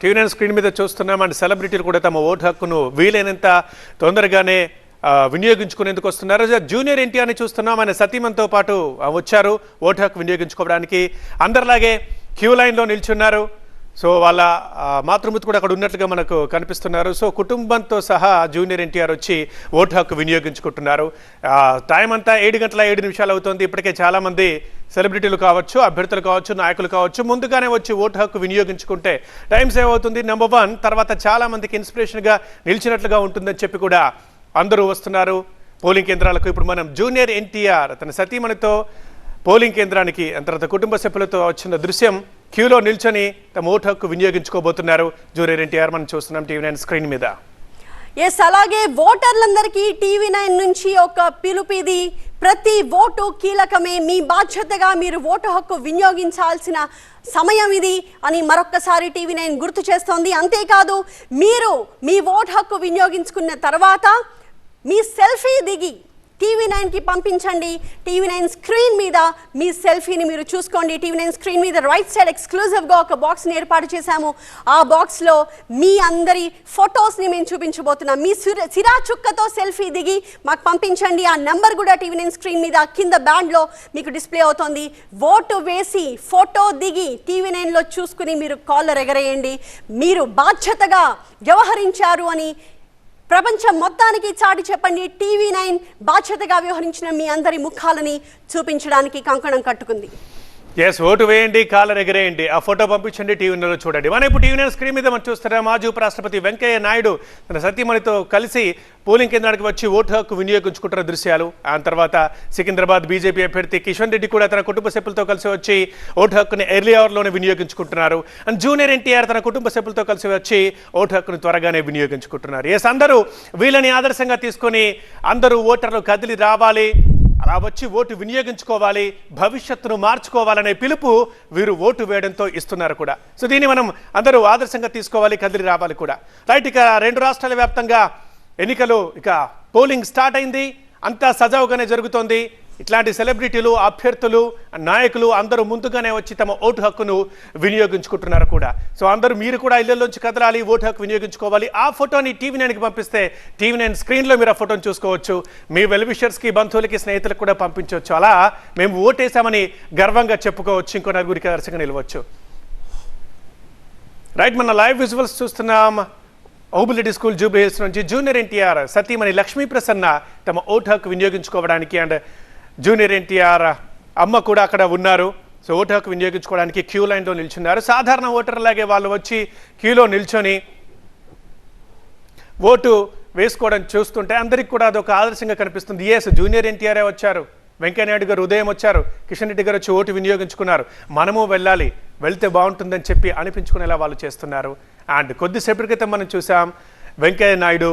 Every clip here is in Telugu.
టీవీ9 స్క్రీన్ మీద చూస్తున్నాం అండ్ సెలబ్రిటీలు కూడా తమ ఓటు హక్కును వీలైనంత తొందరగానే వినియోగించుకునేందుకు వస్తున్నారు. జూనియర్ ఎన్టీఆర్ని చూస్తున్నాం, ఆయన సతీమణితో పాటు వచ్చారు ఓటు హక్కు వినియోగించుకోవడానికి. అందరిలాగే క్యూ లైన్లో నిల్చున్నారు. సో వాళ్ళ మాతృమూర్తి కూడా అక్కడ ఉన్నట్లుగా మనకు కనిపిస్తున్నారు. సో కుటుంబంతో సహా జూనియర్ ఎన్టీఆర్ వచ్చి ఓటు హక్కు వినియోగించుకుంటున్నారు. టైం అంతా 7:07 అవుతుంది. ఇప్పటికే చాలామంది సెలబ్రిటీలు కావచ్చు, అభ్యర్థులు కావచ్చు, నాయకులు కావచ్చు ముందుగానే వచ్చి ఓటు హక్కు వినియోగించుకుంటే టైం సేవ్ అవుతుంది. నెంబర్ 1 తర్వాత చాలామందికి ఇన్స్పిరేషన్గా నిలిచినట్లుగా ఉంటుందని చెప్పి కూడా అందరూ వస్తున్నారు పోలింగ్ కేంద్రాలకు. ఇప్పుడు మనం జూనియర్ ఎన్టీఆర్ తన సతీమణితో పోలింగ్ కేంద్రానికి తర్వాత కుటుంబ సభ్యులతో వచ్చిన దృశ్యం, క్యూలో నిల్చొని తమ ఓటు హక్కు వినియోగించుకోబోతున్నారు జూనియర్ ఎన్టీఆర్. మనం చూస్తున్నాం టీవీ9 స్క్రీన్ మీద. ఎస్, అలాగే ఓటర్లందరికీ టీవీ9 నుంచి ఒక పిలుపు ఇది. ప్రతి ఓటు కీలకమే, మీ బాధ్యతగా మీరు ఓటు హక్కు వినియోగించాల్సిన సమయం ఇది అని మరొక్కసారి టీవీ9 గుర్తు చేస్తోంది. అంతేకాదు, మీరు మీ ఓటు హక్కు వినియోగించుకున్న తర్వాత మీ సెల్ఫీ దిగి టీవీ9కి పంపించండి. టీవీ9 స్క్రీన్ మీద మీ సెల్ఫీని మీరు చూసుకోండి. టీవీ9 స్క్రీన్ మీద రైట్ సైడ్ ఎక్స్క్లూజివ్గా ఒక బాక్స్ని ఏర్పాటు చేశాము. ఆ బాక్స్లో మీ అందరి ఫొటోస్ని మేము చూపించబోతున్నాం. మీ సిరా చుక్కతో సెల్ఫీ దిగి మాకు పంపించండి. ఆ నెంబర్ కూడా టీవీ9 స్క్రీన్ మీద కింద బ్యాండ్లో మీకు డిస్ప్లే అవుతోంది. ఓటు వేసి ఫోటో దిగి టీవీ9లో చూసుకుని మీరు కాలర్ ఎగరేయండి. మీరు బాధ్యతగా వ్యవహరించారు అని ప్రపంచం మొత్తానికి చాటి చెప్పండి. టీవీ9 బాధ్యతగా వ్యవహరించిన మీ అందరి ముఖాలని చూపించడానికి కంకణం కట్టుకుంది. ఎస్, ఓటు వేయండి, కాలర్ ఎగరేయండి, ఆ ఫోటో పంపించండి, టీవీ9లో చూడండి. మనం ఇప్పుడు టీవీ9 స్క్రీన్ మీద మనం చూస్తున్నాం మాజీ ఉపరాష్ట్రపతి వెంకయ్య నాయుడు తన సతీమణితో కలిసి పోలింగ్ కేంద్రానికి వచ్చి ఓటు హక్కు వినియోగించుకుంటున్న దృశ్యాలు. ఆ తర్వాత సికింద్రాబాద్ బీజేపీ అభ్యర్థి కిషన్ రెడ్డి కూడా తన కుటుంబ సభ్యులతో కలిసి వచ్చి ఓటు హక్కుని ఎర్లీ అవర్లోనే వినియోగించుకుంటున్నారు. అండ్ జూనియర్ ఎన్టీఆర్ తన కుటుంబ సభ్యులతో కలిసి వచ్చి ఓటు హక్కును త్వరగానే వినియోగించుకుంటున్నారు. ఎస్, అందరూ వీళ్ళని ఆదర్శంగా తీసుకొని అందరూ ఓటర్లు కదిలి రావాలి, అలా వచ్చి ఓటు వినియోగించుకోవాలి, భవిష్యత్తును మార్చుకోవాలనే పిలుపు వీరు ఓటు వేయడంతో ఇస్తున్నారు కూడా. సో దీన్ని మనం అందరూ ఆదర్శంగా తీసుకోవాలి, కదిలి రావాలి కూడా. రైట్, ఇక 2 రాష్ట్రాల వ్యాప్తంగా ఎన్నికలు, ఇక పోలింగ్ స్టార్ట్ అయింది. అంతా సజావుగానే జరుగుతోంది. ఇట్లాంటి సెలబ్రిటీలు, అభ్యర్థులు, నాయకులు అందరూ ముందుగానే వచ్చి తమ ఓటు హక్కును వినియోగించుకుంటున్నారు కూడా. సో అందరూ మీరు కూడా ఇళ్లలోంచి కదలాలి, ఓటు హక్కు వినియోగించుకోవాలి. ఆ ఫోటోని టీవీ9కి పంపిస్తే టీవీ9 స్క్రీన్లో మీరు ఆ ఫోటోని చూసుకోవచ్చు. మీ వెల్విషర్స్కి, బంధువులకి, స్నేహితులకు కూడా పంపించవచ్చు. అలా మేము ఓటేసామని గర్వంగా చెప్పుకోవచ్చు, ఇంకో నలుగురికి ఆదర్శంగా నిలవచ్చు. రైట్, మన లైవ్ విజువల్స్ చూస్తున్నాం. ఓబులెడ్డి స్కూల్ జూబ్లీ హిల్స్ నుంచి జూనియర్ ఎన్టీఆర్ సతీమణి లక్ష్మీ ప్రసన్న తమ ఓటు హక్కు వినియోగించుకోవడానికి అండ్ జూనియర్ ఎన్టీఆర్ అమ్మ కూడా అక్కడ ఉన్నారు. సో ఓటు హక్కు వినియోగించుకోవడానికి క్యూ లైన్లో నిల్చున్నారు. సాధారణ ఓటర్లాగే వాళ్ళు వచ్చి క్యూలో నిల్చొని ఓటు వేసుకోవడం చూస్తుంటే అందరికి కూడా అదొక ఆదర్శంగా కనిపిస్తుంది. ఎస్, జూనియర్ ఎన్టీఆరే వచ్చారు, వెంకయ్యనాయుడు గారు ఉదయం వచ్చారు, కిషన్ రెడ్డి గారు వచ్చి ఓటు వినియోగించుకున్నారు, మనము వెళ్ళాలి, వెళ్తే బాగుంటుందని చెప్పి అనిపించుకునేలా వాళ్ళు చేస్తున్నారు. అండ్ కొద్దిసేపటి క్రితం మనం చూసాం వెంకయ్య నాయుడు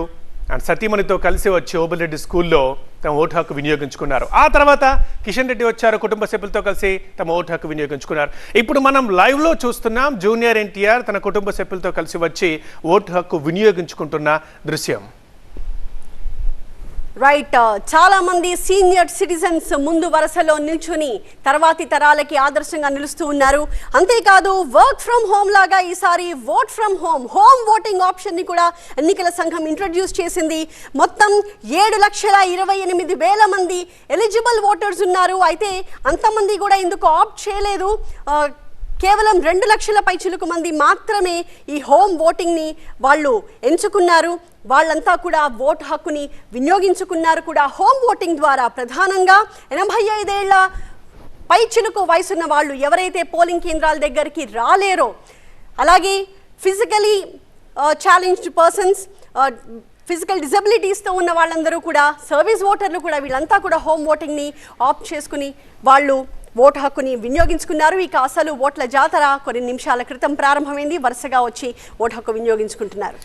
అండ్ సతీమణితో కలిసి వచ్చి ఓబులెడ్డి స్కూల్లో తమ ఓటు హక్కు వినియోగించుకున్నారు. ఆ తర్వాత కిషన్ రెడ్డి వచ్చారు, కుటుంబ సభ్యులతో కలిసి తమ ఓటు హక్కు వినియోగించుకున్నారు. ఇప్పుడు మనం లైవ్లో చూస్తున్నాం జూనియర్ ఎన్టీఆర్ తన కుటుంబ సభ్యులతో కలిసి వచ్చి ఓటు హక్కు వినియోగించుకుంటున్న దృశ్యం. రైట్, చాలా మంది సీనియర్ సిటిజన్స్ ముందు వరుసలో నిల్చుని తర్వాతి తరాలకి ఆదర్శంగా నిలుస్తూ ఉన్నారు. అంతేకాదు, వర్క్ ఫ్రమ్ హోమ్ లాగా ఈసారి ఓట్ ఫ్రమ్ హోమ్ ఓటింగ్ ఆప్షన్ని కూడా ఎన్నికల సంఘం ఇంట్రడ్యూస్ చేసింది. మొత్తం 7,28,000 మంది ఎలిజిబుల్ ఓటర్స్ ఉన్నారు. అయితే అంతమంది కూడా ఇందుకు ఆప్ట్ చేయలేదు. కేవలం 2 లక్షల పైచిలుకు మంది మాత్రమే ఈ హోమ్ ఓటింగ్ని వాళ్ళు ఎంచుకున్నారు. వాళ్ళంతా కూడా ఓటు హక్కుని వినియోగించుకున్నారు కూడా. హోమ్ ఓటింగ్ ద్వారా ప్రధానంగా 85 ఏళ్ల పైచిలుకు వయసున్న వాళ్ళు ఎవరైతే పోలింగ్ కేంద్రాల దగ్గరికి రాలేరో, అలాగే ఫిజికలీ ఛాలెంజ్డ్ పర్సన్స్, ఫిజికల్ డిజబిలిటీస్తో ఉన్న వాళ్ళందరూ కూడా, సర్వీస్ ఓటర్లు కూడా, వీళ్ళంతా కూడా హోమ్ ఓటింగ్ని ఆప్ట్ చేసుకుని వాళ్ళు ఓటు హక్కుని వినియోగించుకున్నారు. ఇక అసలు ఓట్ల జాతర కొన్ని నిమిషాల క్రితం ప్రారంభమైంది. వరుసగా వచ్చి ఓటు హక్కు వినియోగించుకుంటున్నారు.